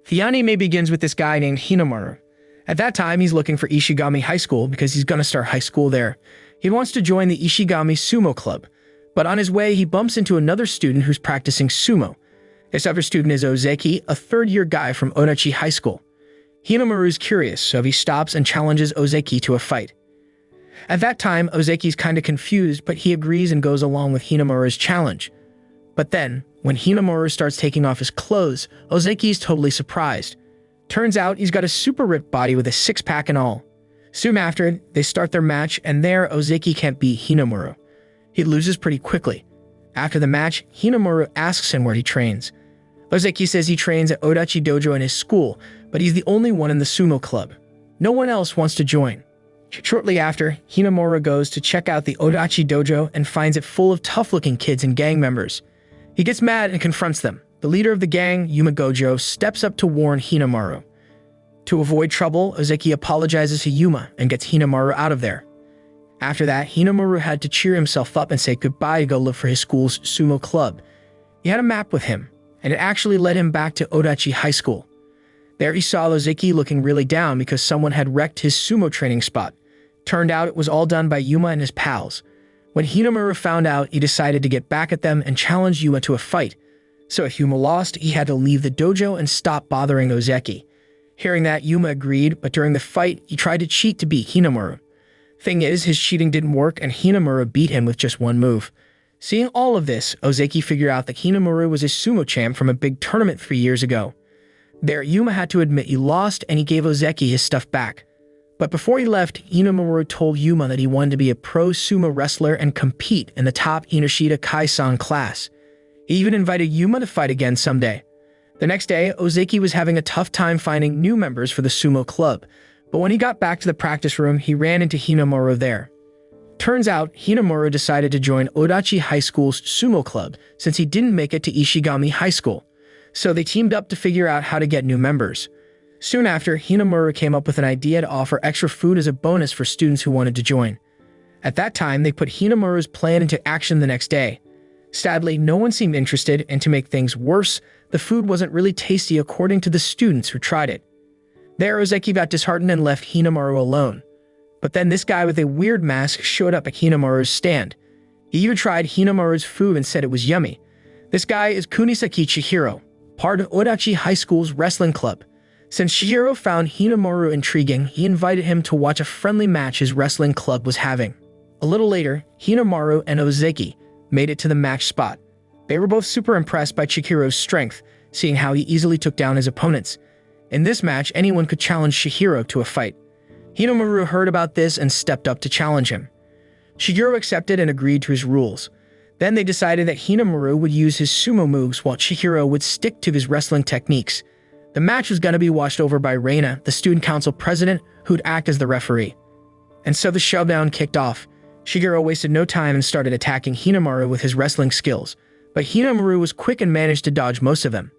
The anime begins with this guy named Hinomaru. At that time, he's looking for Ishigami High School because he's gonna start high school there. He wants to join the Ishigami Sumo Club, but on his way, he bumps into another student who's practicing sumo. This other student is Ozeki, a third-year guy from Odachi High School. Hinomaru's curious, so he stops and challenges Ozeki to a fight. At that time, Ozeki's kinda confused, but he agrees and goes along with Hinomaru's challenge. But then, when Hinomaru starts taking off his clothes, Ozeki's totally surprised. Turns out he's got a super ripped body with a six-pack and all. Soon after, they start their match, and there, Ozeki can't beat Hinomaru. He loses pretty quickly. After the match, Hinomaru asks him where he trains. Ozeki says he trains at Odachi Dojo in his school, but he's the only one in the sumo club. No one else wants to join. Shortly after, Hinomaru goes to check out the Odachi Dojo and finds it full of tough-looking kids and gang members. He gets mad and confronts them. The leader of the gang, Yuma Gojo, steps up to warn Hinomaru. To avoid trouble, Ozeki apologizes to Yuma and gets Hinomaru out of there. After that, Hinomaru had to cheer himself up and say goodbye to go look for his school's sumo club. He had a map with him, and it actually led him back to Odachi High School. There he saw Ozeki looking really down because someone had wrecked his sumo training spot. Turned out it was all done by Yuma and his pals. When Hinomaru found out, he decided to get back at them and challenge Yuma to a fight. So if Yuma lost, he had to leave the dojo and stop bothering Ozeki. Hearing that, Yuma agreed, but during the fight, he tried to cheat to beat Hinomaru. Thing is, his cheating didn't work and Hinomaru beat him with just one move. Seeing all of this, Ozeki figured out that Hinomaru was a sumo champ from a big tournament 3 years ago. There, Yuma had to admit he lost and he gave Ozeki his stuff back. But before he left, Hinomaru told Yuma that he wanted to be a pro sumo wrestler and compete in the top Inoshita Kaisan class. He even invited Yuma to fight again someday. The next day, Ozeki was having a tough time finding new members for the sumo club, but when he got back to the practice room, he ran into Hinomaru there. Turns out, Hinomaru decided to join Odachi High School's sumo club since he didn't make it to Ishigami High School, so they teamed up to figure out how to get new members. Soon after, Hinomaru came up with an idea to offer extra food as a bonus for students who wanted to join. At that time, they put Hinomaru's plan into action the next day. Sadly, no one seemed interested, and to make things worse, the food wasn't really tasty according to the students who tried it. There, Ozeki got disheartened and left Hinomaru alone. But then this guy with a weird mask showed up at Hinomaru's stand. He even tried Hinomaru's food and said it was yummy. This guy is Kunisaki Chihiro, part of Odachi High School's wrestling club. Since Chihiro found Hinomaru intriguing, he invited him to watch a friendly match his wrestling club was having. A little later, Hinomaru and Ozeki made it to the match spot. They were both super impressed by Chihiro's strength, seeing how he easily took down his opponents. In this match, anyone could challenge Chihiro to a fight. Hinomaru heard about this and stepped up to challenge him. Chihiro accepted and agreed to his rules. Then they decided that Hinomaru would use his sumo moves while Chihiro would stick to his wrestling techniques. The match was going to be watched over by Reina, the student council president, who'd act as the referee. And so the showdown kicked off. Chihiro wasted no time and started attacking Hinomaru with his wrestling skills, but Hinomaru was quick and managed to dodge most of them.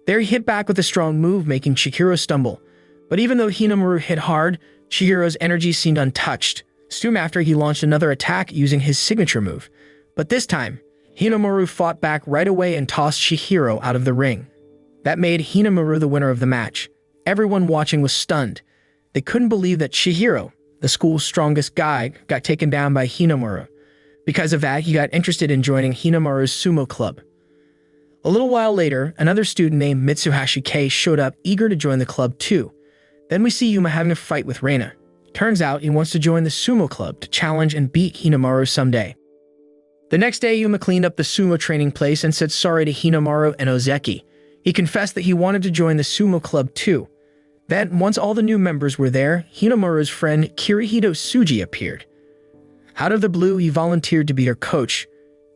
There he hit back with a strong move, making Chihiro stumble. But even though Hinomaru hit hard, Chihiro's energy seemed untouched. Soon after, he launched another attack using his signature move. But this time, Hinomaru fought back right away and tossed Chihiro out of the ring. That made Hinomaru the winner of the match. Everyone watching was stunned. They couldn't believe that Chihiro, the school's strongest guy, got taken down by Hinomaru. Because of that, he got interested in joining Hinomaru's sumo club. A little while later, another student named Mitsuhashi Kei showed up eager to join the club too. Then we see Yuma having a fight with Reina. Turns out he wants to join the sumo club to challenge and beat Hinomaru someday. The next day, Yuma cleaned up the sumo training place and said sorry to Hinomaru and Ozeki. He confessed that he wanted to join the sumo club too. Then, once all the new members were there, Hinomaru's friend Kirihito Tsuji appeared. Out of the blue, he volunteered to be their coach.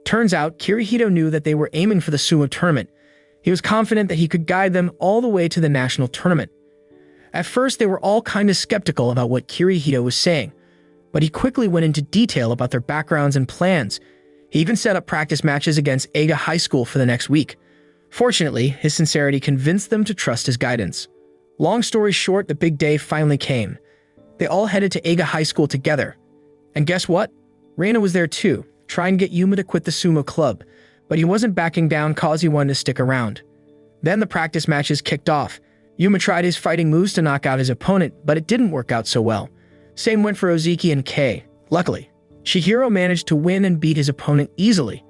Turns out, Kirihito knew that they were aiming for the sumo tournament. He was confident that he could guide them all the way to the national tournament. At first, they were all kind of skeptical about what Kirihito was saying, but he quickly went into detail about their backgrounds and plans. He even set up practice matches against Eiga High School for the next week. Fortunately, his sincerity convinced them to trust his guidance. Long story short, the big day finally came. They all headed to Eiga High School together. And guess what? Reina was there too, trying to get Yuma to quit the sumo club, but he wasn't backing down cause he wanted to stick around. Then the practice matches kicked off. Yuma tried his fighting moves to knock out his opponent, but it didn't work out so well. Same went for Ozeki and Kei. Luckily, Chihiro managed to win and beat his opponent easily,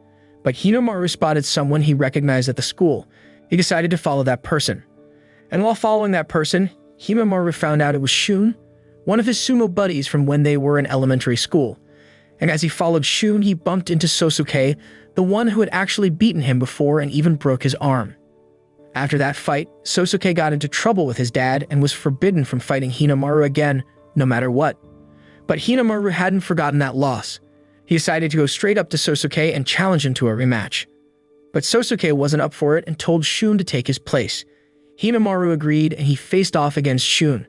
but Hinomaru spotted someone he recognized at the school. He decided to follow that person. And while following that person, Hinomaru found out it was Shun, one of his sumo buddies from when they were in elementary school. And as he followed Shun, he bumped into Sosuke, the one who had actually beaten him before and even broke his arm. After that fight, Sosuke got into trouble with his dad and was forbidden from fighting Hinomaru again, no matter what. But Hinomaru hadn't forgotten that loss. He decided to go straight up to Sosuke and challenge him to a rematch. But Sosuke wasn't up for it and told Shun to take his place. Hinomaru agreed and he faced off against Shun.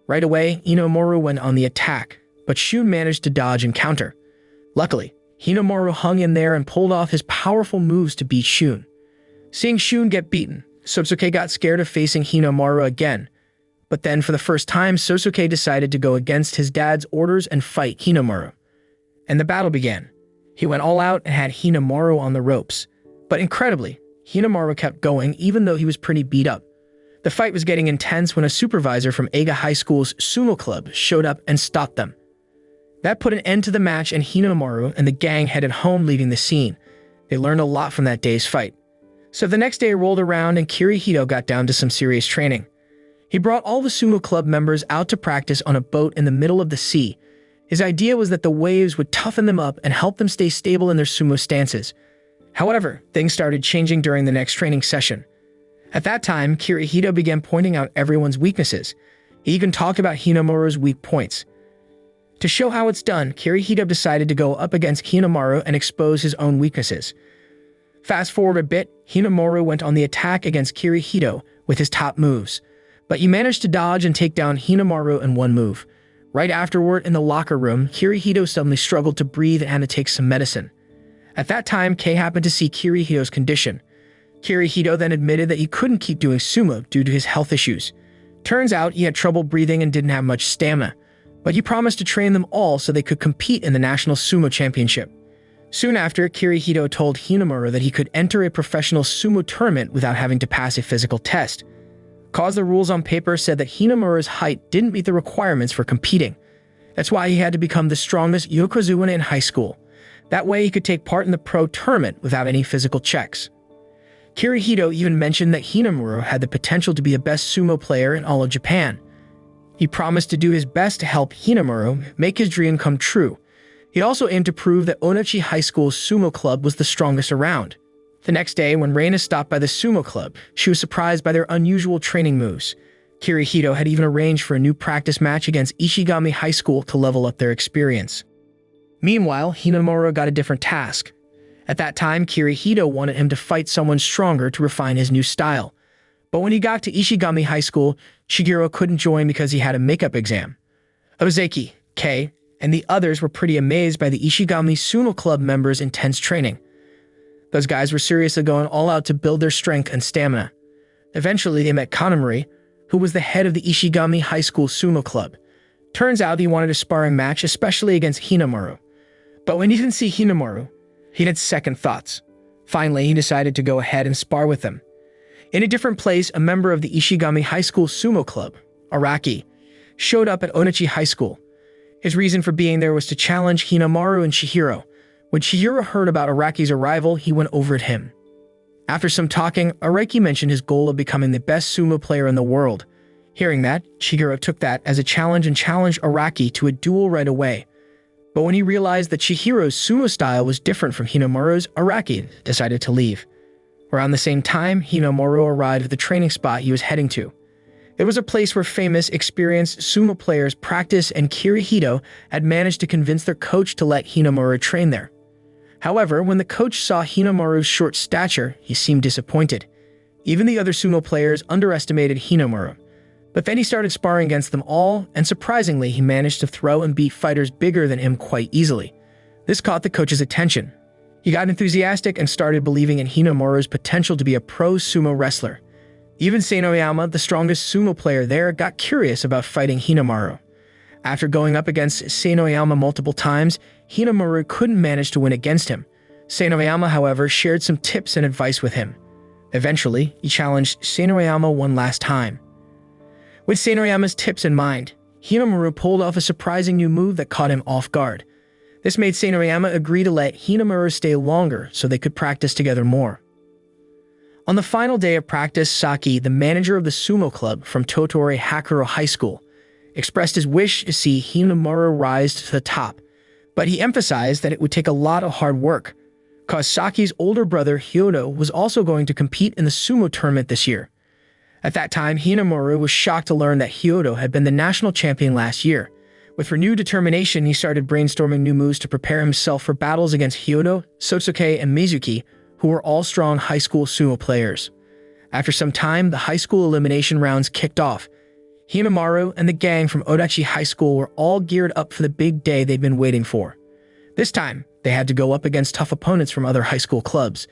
Right away, Hinomaru went on the attack, but Shun managed to dodge and counter. Luckily, Hinomaru hung in there and pulled off his powerful moves to beat Shun. Seeing Shun get beaten, Sosuke got scared of facing Hinomaru again. But then, for the first time, Sosuke decided to go against his dad's orders and fight Hinomaru. And the battle began. He went all out and had Hinomaru on the ropes. But incredibly, Hinomaru kept going even though he was pretty beat up. The fight was getting intense when a supervisor from Eiga High School's sumo club showed up and stopped them. That put an end to the match and Hinomaru and the gang headed home, leaving the scene. They learned a lot from that day's fight. So the next day rolled around and Kirihito got down to some serious training. He brought all the sumo club members out to practice on a boat in the middle of the sea. His idea was that the waves would toughen them up and help them stay stable in their sumo stances. However, things started changing during the next training session. At that time, Kirihito began pointing out everyone's weaknesses. He even talked about Hinomaru's weak points. To show how it's done, Kirihito decided to go up against Hinomaru and expose his own weaknesses. Fast forward a bit, Hinomaru went on the attack against Kirihito with his top moves, but he managed to dodge and take down Hinomaru in one move. Right afterward, in the locker room, Kirihito suddenly struggled to breathe and had to take some medicine. At that time, Kei happened to see Kirihito's condition. Kirihito then admitted that he couldn't keep doing sumo due to his health issues. Turns out he had trouble breathing and didn't have much stamina, but he promised to train them all so they could compete in the National Sumo Championship. Soon after, Kirihito told Hinomaru that he could enter a professional sumo tournament without having to pass a physical test, cause the rules on paper said that Hinomaru's height didn't meet the requirements for competing. That's why he had to become the strongest yokozuna in high school. That way he could take part in the pro tournament without any physical checks. Kirihito even mentioned that Hinomaru had the potential to be the best sumo player in all of Japan. He promised to do his best to help Hinomaru make his dream come true. He also aimed to prove that Onochi High School's sumo club was the strongest around. The next day, when Reina stopped by the sumo club, she was surprised by their unusual training moves. Kirihito had even arranged for a new practice match against Ishigami High School to level up their experience. Meanwhile, Hinomaru got a different task. At that time, Kirihito wanted him to fight someone stronger to refine his new style. But when he got to Ishigami High School, Shigeru couldn't join because he had a makeup exam. Ozeki, Kei, and the others were pretty amazed by the Ishigami Sumo Club members' intense training. Those guys were seriously going all out to build their strength and stamina. Eventually, they met Kanamori, who was the head of the Ishigami High School Sumo Club. Turns out he wanted a sparring match, especially against Hinomaru. But when he didn't see Hinomaru, he had second thoughts. Finally, he decided to go ahead and spar with him. In a different place, a member of the Ishigami High School Sumo Club, Araki, showed up at Onochi High School. His reason for being there was to challenge Hinomaru and Chihiro. When Chihiro heard about Araki's arrival, he went over at him. After some talking, Araki mentioned his goal of becoming the best sumo player in the world. Hearing that, Chihiro took that as a challenge and challenged Araki to a duel right away. But when he realized that Chihiro's sumo style was different from Hinomaru's, Araki decided to leave. Around the same time, Hinomaru arrived at the training spot he was heading to. It was a place where famous, experienced sumo players practice, and Kirihito had managed to convince their coach to let Hinomaru train there. However, when the coach saw Hinomaru's short stature, he seemed disappointed. Even the other sumo players underestimated Hinomaru. But then he started sparring against them all, and surprisingly, he managed to throw and beat fighters bigger than him quite easily. This caught the coach's attention. He got enthusiastic and started believing in Hinomaru's potential to be a pro sumo wrestler. Even Seinoyama, the strongest sumo player there, got curious about fighting Hinomaru. After going up against Seinoyama multiple times, Hinomaru couldn't manage to win against him. Seinoyama, however, shared some tips and advice with him. Eventually, he challenged Seinoyama one last time. With Seinoriyama's tips in mind, Hinomaru pulled off a surprising new move that caught him off guard. This made Seinoriyama agree to let Hinomaru stay longer so they could practice together more. On the final day of practice, Saki, the manager of the sumo club from Tottori Hakuro High School, expressed his wish to see Hinomaru rise to the top, but he emphasized that it would take a lot of hard work, cause Saki's older brother Hyodo was also going to compete in the sumo tournament this year. At that time, Hinomaru was shocked to learn that Hyodo had been the national champion last year. With renewed determination, he started brainstorming new moves to prepare himself for battles against Hyodo, Sotsuke, and Mizuki, who were all strong high school sumo players. After some time, the high school elimination rounds kicked off. Hinomaru and the gang from Odachi High School were all geared up for the big day they'd been waiting for. This time, they had to go up against tough opponents from other high school clubs.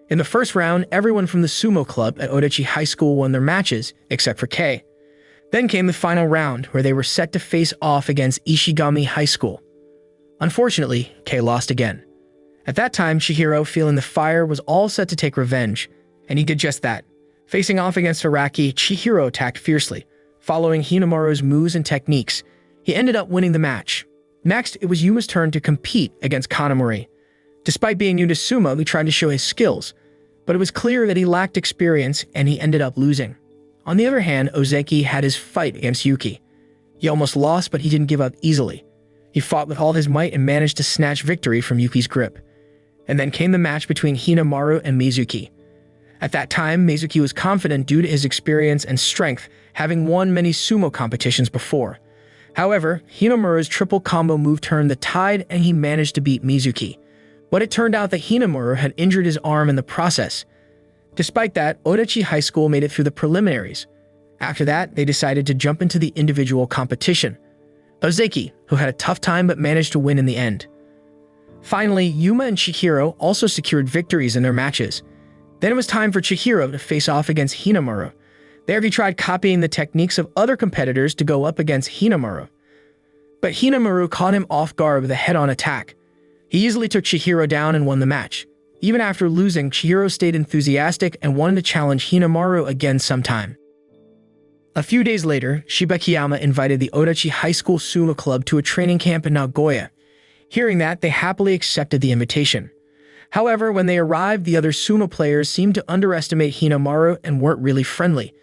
In the first round, everyone from the sumo club at Odachi High School won their matches, except for Kei. Then came the final round, where they were set to face off against Ishigami High School. Unfortunately, Kei lost again. At that time, Chihiro, feeling the fire, was all set to take revenge, and he did just that. Facing off against Araki, Chihiro attacked fiercely. Following Hinomaru's moves and techniques, he ended up winning the match. Next, it was Yuma's turn to compete against Kanamori. Despite being new to sumo, he tried to show his skills, but it was clear that he lacked experience and he ended up losing. On the other hand, Ozeki had his fight against Yuki. He almost lost, but he didn't give up easily. He fought with all his might and managed to snatch victory from Yuki's grip. And then came the match between Hinomaru and Mizuki. At that time, Mizuki was confident due to his experience and strength, having won many sumo competitions before. However, Hinomaru's triple combo move turned the tide and he managed to beat Mizuki. But it turned out that Hinomaru had injured his arm in the process. Despite that, Odachi High School made it through the preliminaries. After that, they decided to jump into the individual competition. Ozeki, who had a tough time but managed to win in the end. Finally, Yuma and Chihiro also secured victories in their matches. Then it was time for Chihiro to face off against Hinomaru. There he tried copying the techniques of other competitors to go up against Hinomaru. But Hinomaru caught him off guard with a head-on attack. He easily took Chihiro down and won the match. Even after losing, Chihiro stayed enthusiastic and wanted to challenge Hinomaru again sometime. A few days later, Shibakiyama invited the Odachi High School Sumo Club to a training camp in Nagoya. Hearing that, they happily accepted the invitation. However, when they arrived, the other sumo players seemed to underestimate Hinomaru and weren't really friendly.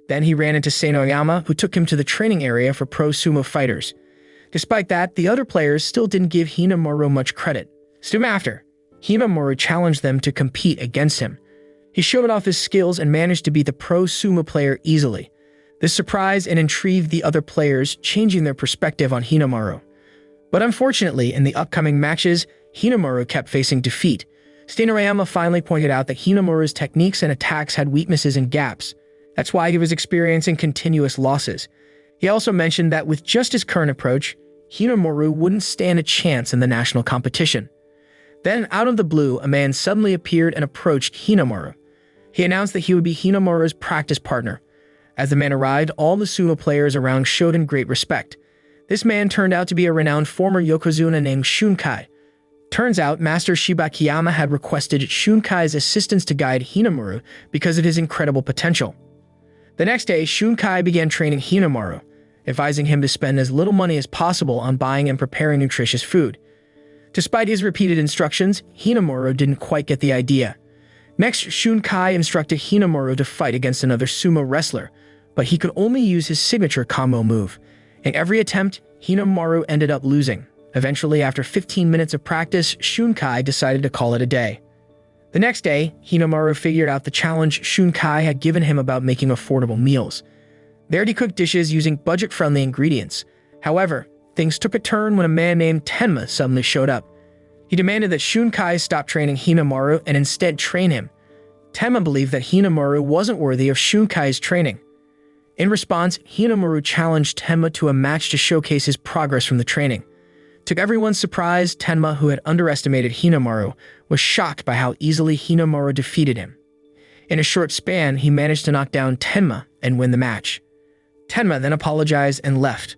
Then he ran into Seinoriyama, who took him to the training area for pro sumo fighters. Despite that, the other players still didn't give Hinomaru much credit. Soon after, Hinomaru challenged them to compete against him. He showed off his skills and managed to beat the pro sumo player easily. This surprised and intrigued the other players, changing their perspective on Hinomaru. But unfortunately, in the upcoming matches, Hinomaru kept facing defeat. Seinoriyama finally pointed out that Hinomaru's techniques and attacks had weaknesses and gaps. That's why he was experiencing continuous losses. He also mentioned that with just his current approach, Hinomaru wouldn't stand a chance in the national competition. Then, out of the blue, a man suddenly appeared and approached Hinomaru. He announced that he would be Hinomaru's practice partner. As the man arrived, all the sumo players around showed him great respect. This man turned out to be a renowned former yokozuna named Shunkai. Turns out, Master Shibakiyama had requested Shunkai's assistance to guide Hinomaru because of his incredible potential. The next day, Shunkai began training Hinomaru, advising him to spend as little money as possible on buying and preparing nutritious food. Despite his repeated instructions, Hinomaru didn't quite get the idea. Next, Shunkai instructed Hinomaru to fight against another sumo wrestler, but he could only use his signature combo move. In every attempt, Hinomaru ended up losing. Eventually, after 15 minutes of practice, Shunkai decided to call it a day. The next day, Hinomaru figured out the challenge Shunkai had given him about making affordable meals. There he cooked dishes using budget-friendly ingredients. However, things took a turn when a man named Tenma suddenly showed up. He demanded that Shunkai stop training Hinomaru and instead train him. Tenma believed that Hinomaru wasn't worthy of Shunkai's training. In response, Hinomaru challenged Tenma to a match to showcase his progress from the training. To everyone's surprise, Tenma, who had underestimated Hinomaru, was shocked by how easily Hinomaru defeated him. In a short span, he managed to knock down Tenma and win the match. Tenma then apologized and left.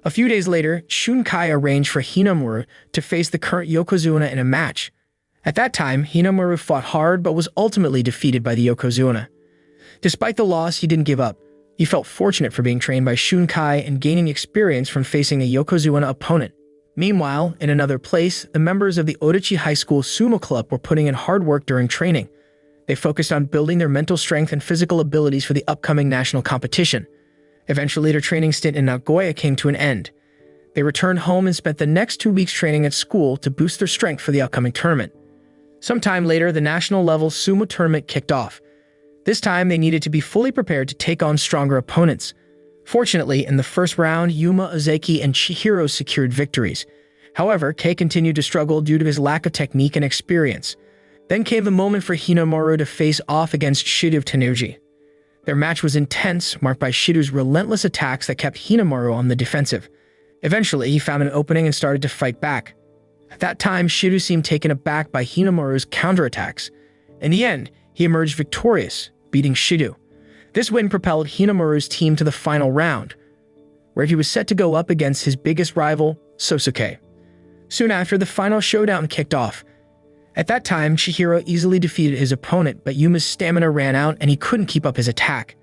A few days later, Shunkai arranged for Hinomaru to face the current yokozuna in a match. At that time, Hinomaru fought hard but was ultimately defeated by the yokozuna. Despite the loss, he didn't give up. He felt fortunate for being trained by Shunkai and gaining experience from facing a Yokozuna opponent. Meanwhile, in another place, the members of the Odachi High School Sumo Club were putting in hard work during training. They focused on building their mental strength and physical abilities for the upcoming national competition. Eventually, their training stint in Nagoya came to an end. They returned home and spent the next 2 weeks training at school to boost their strength for the upcoming tournament. Sometime later, the national-level sumo tournament kicked off. This time, they needed to be fully prepared to take on stronger opponents. Fortunately, in the first round, Yuma, Ozeki, and Chihiro secured victories. However, Kei continued to struggle due to his lack of technique and experience. Then came the moment for Hinomaru to face off against Shido of Tenuji. Their match was intense, marked by Shido's relentless attacks that kept Hinomaru on the defensive. Eventually, he found an opening and started to fight back. At that time, Shido seemed taken aback by Hinomaru's counterattacks. In the end, he emerged victorious, beating Shido. This win propelled Hinomaru's team to the final round, where he was set to go up against his biggest rival, Sosuke. Soon after, the final showdown kicked off. At that time, Chihiro easily defeated his opponent, but Yuma's stamina ran out and he couldn't keep up his attack.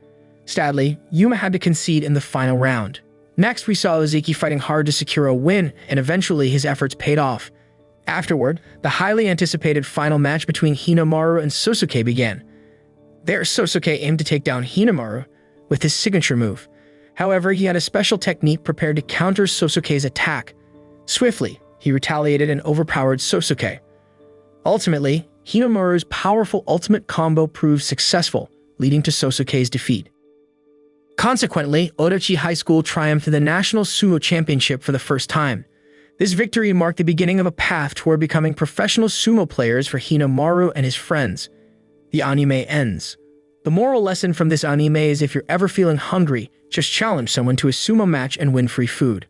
Sadly, Yuma had to concede in the final round. Next, we saw Ozeki fighting hard to secure a win, and eventually his efforts paid off. Afterward, the highly anticipated final match between Hinomaru and Sosuke began. There, Sosuke aimed to take down Hinomaru with his signature move. However, he had a special technique prepared to counter Sosuke's attack. Swiftly, he retaliated and overpowered Sosuke. Ultimately, Hinomaru's powerful ultimate combo proved successful, leading to Sosuke's defeat. Consequently, Odachi High School triumphed in the National Sumo Championship for the first time. This victory marked the beginning of a path toward becoming professional sumo players for Hinomaru and his friends. The anime ends. The moral lesson from this anime is if you're ever feeling hungry, just challenge someone to a sumo match and win free food.